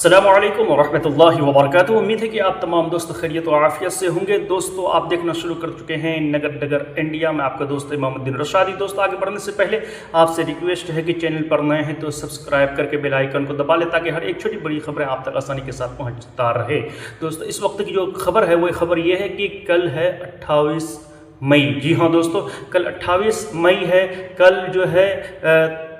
अस्सलामुअलैकुम वरहमतुल्लाहि वबरकातुहू। उम्मीद है कि आप तमाम दोस्त खैरियत और आफियत से होंगे। दोस्तों, आप देखना शुरू कर चुके हैं नगर डगर इंडिया में आपका दोस्त इमामुद्दीन रशादी। दोस्तों, आगे बढ़ने से पहले आपसे रिक्वेस्ट है कि चैनल पर नए हैं तो सब्सक्राइब करके बेल आइकन को दबा लें ताकि हर एक छोटी बड़ी खबरें आप तक आसानी के साथ पहुँचता रहे। दोस्तों, इस वक्त की जो खबर है वो खबर ये है कि कल है 28 मई। जी हाँ दोस्तों, कल 28 मई है। कल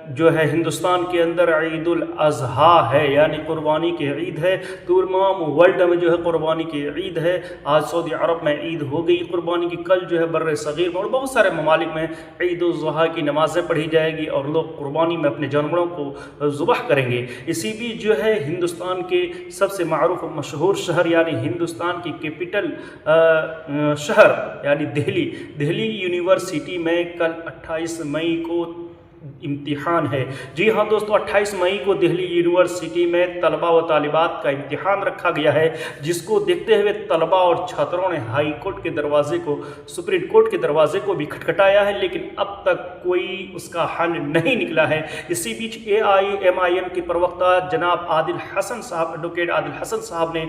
जो है हिंदुस्तान के अंदर ईद उल अज़हा है, यानी कुर्बानी की ईद है। तमाम वर्ल्ड में जो है कुर्बानी की ईद है। आज सऊदी अरब में ईद हो गई कुर्बानी की। कल जो है बर्र सग़ीर में और बहुत सारे ममालिक में ईद उल अज़हा की नमाज़ें पढ़ी जाएगी और लोग कुर्बानी में अपने जानवरों को ज़ुबह करेंगे। इसी बीच जो है हिंदुस्तान के सबसे मारूफ मशहूर शहर यानी हिंदुस्तान की कैपिटल शहर यानी दिल्ली यूनिवर्सिटी में कल 28 मई को इम्तिहान है। जी हाँ दोस्तों, 28 मई को दिल्ली यूनिवर्सिटी में तलबा व तालिबात का इम्तिहान रखा गया है, जिसको देखते हुए तलबा और छात्रों ने हाई कोर्ट के दरवाजे को, सुप्रीम कोर्ट के दरवाजे को भी खटखटाया है, लेकिन अब तक कोई उसका हल नहीं निकला है। इसी बीच AIMIM के प्रवक्ता जनाब आदिल हसन साहब, एडवोकेट आदिल हसन साहब ने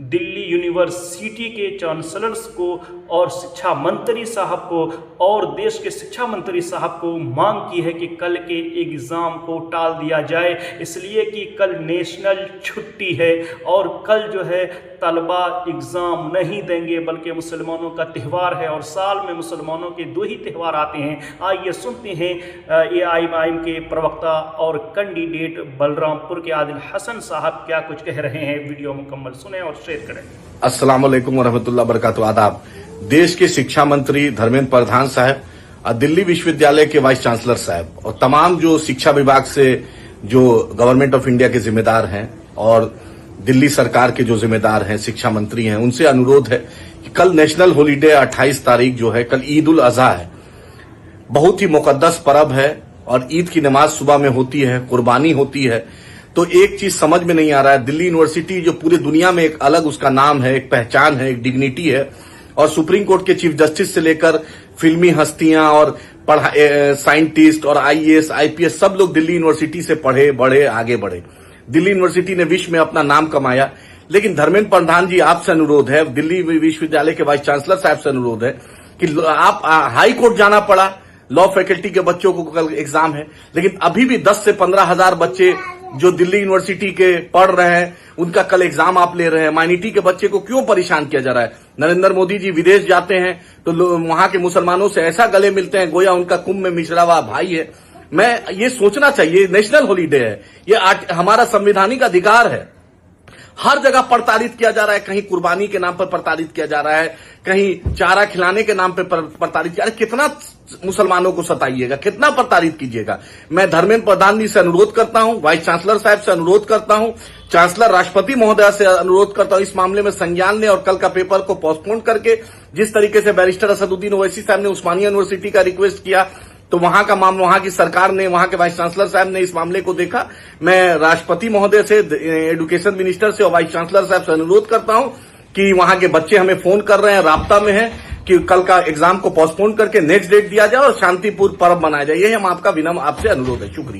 दिल्ली यूनिवर्सिटी के चांसलर्स को और शिक्षा मंत्री साहब को और देश के शिक्षा मंत्री साहब को मांग की है कि कल के एग्ज़ाम को टाल दिया जाए, इसलिए कि कल नेशनल छुट्टी है और कल जो है तलबा एग्ज़ाम नहीं देंगे, बल्कि मुसलमानों का त्यौहार है और साल में मुसलमानों के 2 ही त्यौहार आते हैं। आइए सुनते हैं AIMIM के प्रवक्ता और कैंडिडेट बलरामपुर के आदिल हसन साहब क्या कुछ कह रहे हैं। वीडियो मुकम्मल सुने और शेयर करें। अस्सलाम वालेकुम वरहमतुल्लाहि वबरकातुहू। आदाब। देश के शिक्षा मंत्री धर्मेंद्र प्रधान साहब, दिल्ली विश्वविद्यालय के वाइस चांसलर साहब और तमाम जो शिक्षा विभाग से जो गवर्नमेंट ऑफ इंडिया के जिम्मेदार हैं और दिल्ली सरकार के जो जिम्मेदार हैं, शिक्षा मंत्री हैं, उनसे अनुरोध है कि कल नेशनल हॉलीडे 28 तारीख जो है, कल ईद उल अज़हा है। बहुत ही मुकद्दस पर्व है और ईद की नमाज सुबह में होती है, कुर्बानी होती है। तो एक चीज समझ में नहीं आ रहा है, दिल्ली यूनिवर्सिटी जो पूरी दुनिया में एक अलग उसका नाम है, एक पहचान है, एक डिग्निटी है, और सुप्रीम कोर्ट के चीफ जस्टिस से लेकर फिल्मी हस्तियां और साइंटिस्ट और IAS IPS सब लोग दिल्ली यूनिवर्सिटी से पढ़े बढ़े आगे बढ़े। दिल्ली यूनिवर्सिटी ने विश्व में अपना नाम कमाया। लेकिन धर्मेंद्र प्रधान जी, आपसे अनुरोध है, दिल्ली विश्वविद्यालय के वाइस चांसलर साहब से अनुरोध है कि आप हाई कोर्ट जाना पड़ा, लॉ फैकल्टी के बच्चों को कल एग्जाम है, लेकिन अभी भी 10 से 15 हजार बच्चे जो दिल्ली यूनिवर्सिटी के पढ़ रहे हैं उनका कल एग्जाम आप ले रहे हैं। माइनॉरिटी के बच्चे को क्यों परेशान किया जा रहा है? नरेंद्र मोदी जी विदेश जाते हैं तो वहां के मुसलमानों से ऐसा गले मिलते हैं गोया उनका कुंभ में मिश्रा हुआ भाई है। मैं ये सोचना चाहिए, नेशनल हॉलीडे है, ये हमारा संवैधानिक अधिकार है। हर जगह प्रताड़ित किया जा रहा है, कहीं कुर्बानी के नाम पर प्रताड़ित किया जा रहा है, कहीं चारा खिलाने के नाम पर प्रताड़ित किया। कितना मुसलमानों को सताइएगा, कितना प्रताड़ित कीजिएगा। मैं धर्मेंद्र प्रधान जी से अनुरोध करता हूं, वाइस चांसलर साहब से अनुरोध करता हूं, चांसलर राष्ट्रपति महोदय से अनुरोध करता हूं, इस मामले में संज्ञान लें और कल का पेपर को पोस्टपोन करके, जिस तरीके से बैरिस्टर असदुद्दीन ओवैसी साहब ने उस्मानिया यूनिवर्सिटी का रिक्वेस्ट किया, तो वहां का मामला, वहां की सरकार ने, वहां के वाइस चांसलर साहब ने इस मामले को देखा। मैं राष्ट्रपति महोदय से, एजुकेशन मिनिस्टर से और वाइस चांसलर साहब से अनुरोध करता हूं कि वहां के बच्चे हमें फोन कर रहे हैं, राब्ता में हैं, कि कल का एग्जाम को पोस्टपोन करके नेक्स्ट डेट दिया जाए और शांतिपूर्ण पर्व मनाया जाए। यही हम आपका विनम्र आपसे अनुरोध है। शुक्रिया।